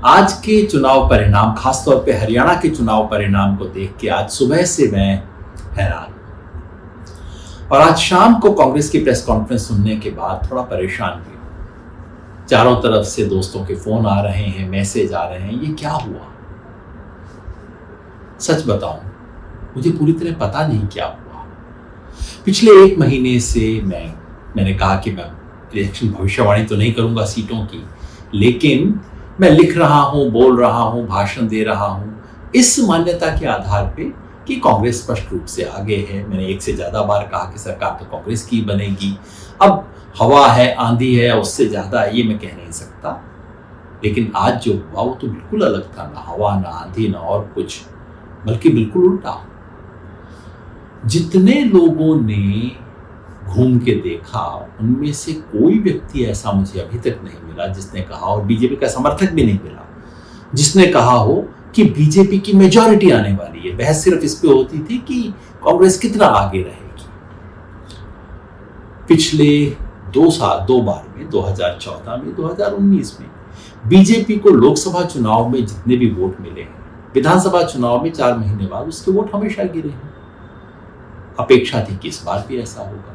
आज के चुनाव परिणाम, खासतौर पे हरियाणा के चुनाव परिणाम को देख के आज सुबह से मैं हैरान, और आज शाम को कांग्रेस की प्रेस कॉन्फ्रेंस सुनने के बाद थोड़ा परेशान भी। चारों तरफ से दोस्तों के फोन आ रहे हैं, मैसेज आ रहे हैं, ये क्या हुआ? सच बताऊं, मुझे पूरी तरह पता नहीं क्या हुआ। पिछले 1 महीने से मैंने कहा कि मैं इलेक्शन भविष्यवाणी तो नहीं करूंगा सीटों की, लेकिन मैं लिख रहा हूं, बोल रहा हूं, भाषण दे रहा हूं इस मान्यता के आधार पे कि कांग्रेस स्पष्ट रूप से आगे है। मैंने 1 से ज्यादा बार कहा कि सरकार तो कांग्रेस की बनेगी। अब हवा है, आंधी है, उससे ज्यादा ये मैं कह नहीं सकता, लेकिन आज जो हुआ वो तो बिल्कुल अलग था। ना हवा, ना आंधी, ना और कुछ, बल्कि बिल्कुल उल्टा। जितने लोगों ने घूम के देखा, उनमें से कोई व्यक्ति ऐसा मुझे अभी तक नहीं मिला जिसने कहा, और बीजेपी का समर्थक भी नहीं मिला जिसने कहा हो कि बीजेपी की मेजॉरिटी आने वाली है। बहस सिर्फ इस पे होती थी कि कांग्रेस कितना आगे रहेगी। पिछले 2 बार में, 2014 में, 2019 में बीजेपी को लोकसभा चुनाव में जितने भी वोट मिले हैं, विधानसभा चुनाव में 4 महीने बाद उसके वोट हमेशा गिरे हैं। अपेक्षा थी कि इस बार भी ऐसा होगा।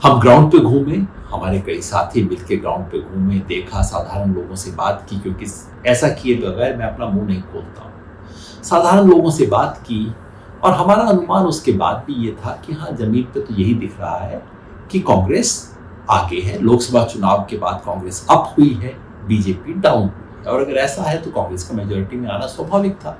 हम ग्राउंड पे घूमे, हमारे कई साथी मिलकर ग्राउंड पे घूमे, देखा, साधारण लोगों से बात की, क्योंकि ऐसा किए बगैर मैं अपना मुंह नहीं खोलता हूँ। साधारण लोगों से बात की और हमारा अनुमान उसके बाद भी ये था कि हाँ, जमीन पे तो यही दिख रहा है कि कांग्रेस आगे है। लोकसभा चुनाव के बाद कांग्रेस अप हुई है, बीजेपी डाउन हुई है, और अगर ऐसा है तो कांग्रेस का मेजॉरिटी में आना स्वाभाविक था।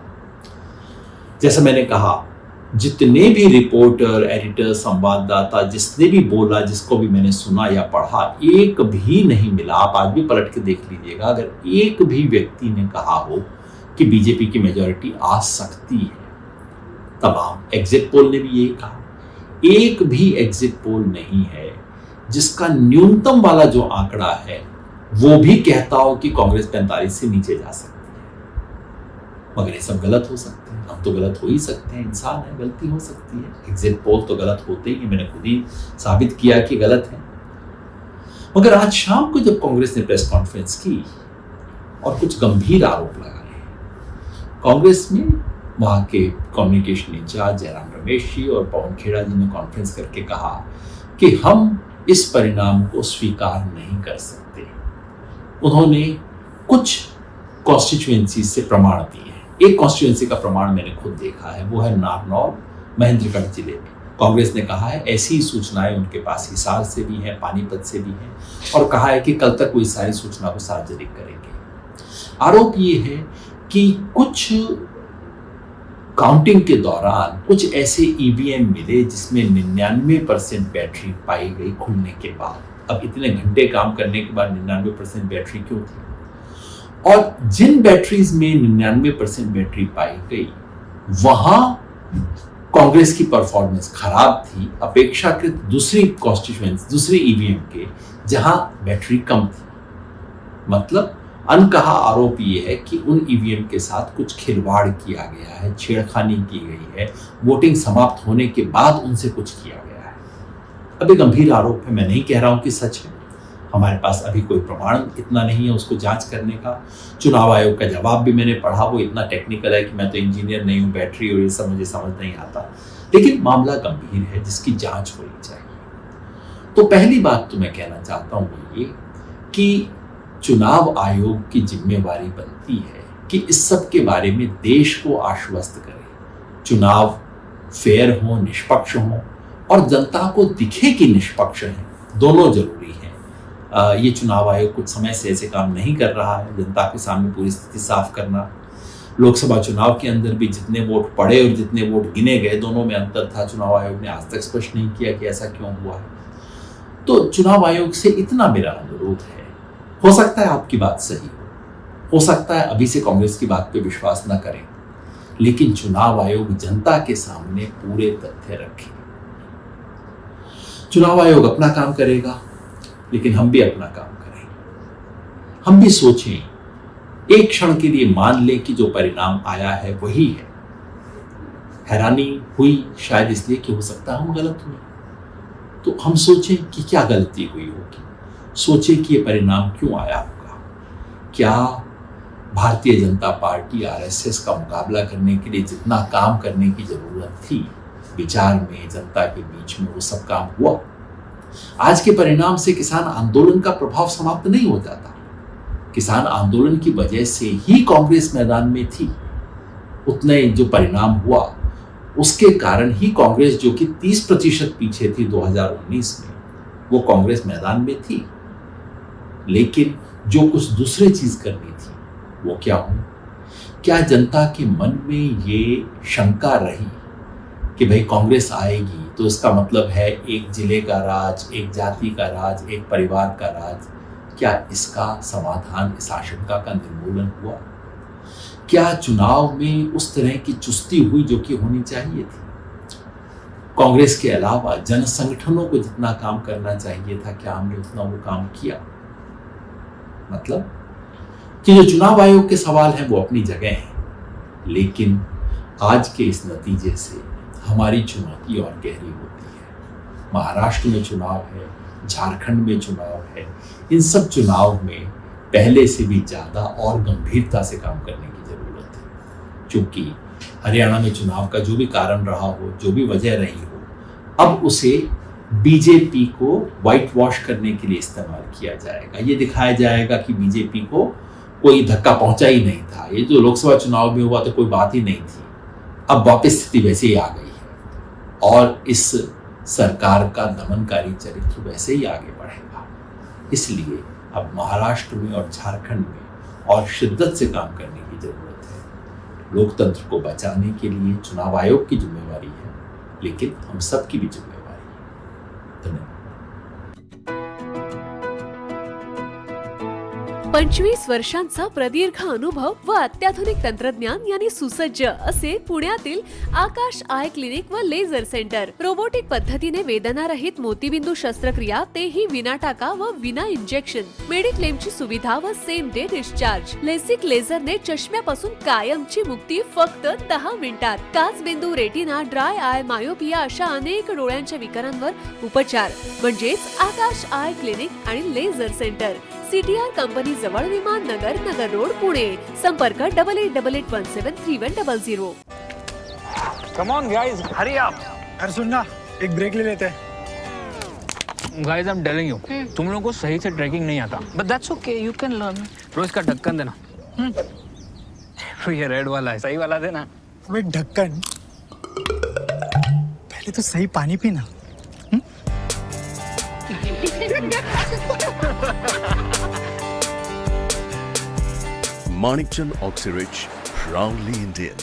जैसा मैंने कहा, जितने भी रिपोर्टर, एडिटर, संवाददाता, जिसने भी बोला, जिसको भी मैंने सुना या पढ़ा, एक भी नहीं मिला। आप आज भी पलट के देख लीजिएगा, अगर एक भी व्यक्ति ने कहा हो कि बीजेपी की मेजॉरिटी आ सकती है। तमाम एग्जिट पोल ने भी यही कहा। एक भी एग्जिट पोल नहीं है जिसका न्यूनतम वाला जो आंकड़ा है वो भी कहता हो कि कांग्रेस 45 से नीचे जा सकती है। मगर ये सब गलत हो सकते हैं। हम तो गलत हो ही सकते हैं, इंसान है, गलती हो सकती है। एग्जिट पोल तो गलत होते ही, मैंने खुद ही साबित किया कि गलत है। मगर आज शाम को जब कांग्रेस ने प्रेस कॉन्फ्रेंस की और कुछ गंभीर आरोप लगाए, कांग्रेस में वहां के कम्युनिकेशन इंचार्ज जयराम रमेश जी और पवन खेड़ा जी ने कॉन्फ्रेंस करके कहा कि हम इस परिणाम को स्वीकार नहीं कर सकते। उन्होंने कुछ कॉन्स्टिट्यूएंसी से प्रमाण दिए। एक कॉन्स्टिट्यूएंसी का प्रमाण मैंने खुद देखा है, वो है नारनौल, महेंद्रगढ़ जिले में। कांग्रेस ने कहा है ऐसी ही सूचनाएं उनके पास हिसार से भी हैं, पानीपत से भी हैं, और कहा है कि कल तक वो इस सारी सूचना को सार्वजनिक करेंगे। आरोप ये है कि कुछ काउंटिंग के दौरान कुछ ऐसे ईवीएम मिले जिसमें 99% बैटरी पाई गई खुलने के बाद। अब इतने घंटे काम करने के बाद 99% बैटरी क्यों थी? और जिन बैटरीज में 99% बैटरी पाई गई, वहां कांग्रेस की परफॉर्मेंस खराब थी अपेक्षाकृत दूसरी कॉन्स्टिट्यूएंसी, दूसरी ईवीएम के, जहां बैटरी कम थी। मतलब अनकहा आरोप ये है कि उन ईवीएम के साथ कुछ खिलवाड़ किया गया है, छेड़खानी की गई है, वोटिंग समाप्त होने के बाद उनसे कुछ किया गया है। अब ये गंभीर आरोप है, मैं नहीं कह रहा हूं कि सच है। हमारे पास अभी कोई प्रमाण इतना नहीं है उसको जांच करने का। चुनाव आयोग का जवाब भी मैंने पढ़ा, वो इतना टेक्निकल है कि मैं तो इंजीनियर नहीं हूं, बैटरी और ये सब मुझे समझ नहीं आता। लेकिन मामला गंभीर है जिसकी जांच होनी चाहिए। तो पहली बात तो मैं कहना चाहता हूं वो ये कि चुनाव आयोग की जिम्मेवारी बनती है कि इस सब के बारे में देश को आश्वस्त करे। चुनाव फेयर हो, निष्पक्ष हो, और जनता को दिखे कि निष्पक्ष है, दोनों जरूरी है। ये चुनाव आयोग कुछ समय से ऐसे काम नहीं कर रहा है। जनता के सामने पूरी स्थिति साफ करना, लोकसभा चुनाव के अंदर भी जितने वोट पड़े और जितने वोट गिने गए, दोनों में अंतर था। चुनाव आयोग ने आज तक स्पष्ट नहीं किया कि ऐसा क्यों हुआ है। तो चुनाव आयोग से इतना मेरा अनुरोध है, हो सकता है आपकी बात सही हो सकता है अभी से कांग्रेस की बात पे विश्वास न करें, लेकिन चुनाव आयोग जनता के सामने पूरे तथ्य रखे। चुनाव आयोग अपना काम करेगा, लेकिन हम भी अपना काम करें। हम भी सोचें, एक क्षण के लिए मान लें कि जो परिणाम आया है वही है। हैरानी हुई शायद इसलिए कि हो सकता है हम गलत हुए, तो हम सोचें कि क्या गलती हुई होगी, सोचें कि ये परिणाम क्यों आया होगा। क्या भारतीय जनता पार्टी आरएसएस का मुकाबला करने के लिए जितना काम करने की जरूरत थी, विचार में, जनता के बीच में, वो सब काम हुआ। आज के परिणाम से किसान आंदोलन का प्रभाव समाप्त नहीं हो जाता। किसान आंदोलन की वजह से ही कांग्रेस मैदान में थी। उतने जो परिणाम हुआ उसके कारण ही कांग्रेस, जो कि 30% पीछे थी 2019 में, वो कांग्रेस मैदान में थी। लेकिन जो कुछ दूसरी चीज करनी थी वो क्या हुई? क्या जनता के मन में ये शंका रही कि भाई कांग्रेस आएगी तो इसका मतलब है एक जिले का राज, एक जाति का राज, एक परिवार का राज? क्या इसका समाधान, इस आशंका का निर्मूलन हुआ? क्या चुनाव में उस तरह की चुस्ती हुई जो कि होनी चाहिए थी? कांग्रेस के अलावा जन संगठनों को जितना काम करना चाहिए था, क्या हमने उतना वो काम किया? मतलब कि जो चुनाव आयोग के सवाल हैं वो अपनी जगह हैं, लेकिन आज के इस नतीजे से हमारी चुनौती और गहरी होती है। महाराष्ट्र में चुनाव है, झारखंड में चुनाव है। इन सब चुनाव में पहले से भी ज्यादा और गंभीरता से काम करने की जरूरत है, क्योंकि हरियाणा में चुनाव का जो भी कारण रहा हो, जो भी वजह रही हो, अब उसे बीजेपी को व्हाइट वॉश करने के लिए इस्तेमाल किया जाएगा। ये दिखाया जाएगा कि बीजेपी को कोई धक्का पहुंचा ही नहीं था, ये जो लोकसभा चुनाव में हुआ तो कोई बात ही नहीं थी। अब वापस स्थिति वैसे ही आ गई है और इस सरकार का दमनकारी चरित्र वैसे ही आगे बढ़ेगा। इसलिए अब महाराष्ट्र में और झारखंड में और शिद्दत से काम करने की जरूरत है। लोकतंत्र को बचाने के लिए चुनाव आयोग की जिम्मेवारी है, लेकिन हम सबकी भी जिम्मेवारी है। धन्यवाद। 25 वर्षांचा प्रदीर्घ अनुभव व अत्याधुनिक तंत्रज्ञान यांनी सुसज्ज असे पुण्यातील आकाश आय क्लिनिक व लेझर सेंटर। रोबोटिक पद्धतीने वेदनारहित मोतीबिंदू शस्त्रक्रिया, तेही विना टाका व विना इंजेक्शन। मेडिक्लेमची सुविधा व सेम डे डिस्चार्ज। लेसिक लेझरने चष्म्यापासून कायमची मुक्ती फक्त 10 मिनिटात। काचबिंदू, रेटिना, ड्राय आय, मायोपिया अशा अनेक डोळ्यांच्या विकारांवर उपचार म्हणजेच आकाश आय क्लिनिक आणि लेझर सेंटर। CTR कंपनी जवळ, विमान नगर, नगर रोड, पुणे। संपर्क 8888173100। Come on guys, hurry up. अरे सुन ना, एक ब्रेक ले लेते हैं। Guys, I'm telling you, तुम लोगों को सही से ट्रैकिंग नहीं आता। But that's okay, you can learn. रोज का ढक्कन देना। तो ये रेड वाला है, सही वाला देना। अबे ढक्कन, पहले तो सही पानी पीना। Manikchand Oxyrich, proudly Indian.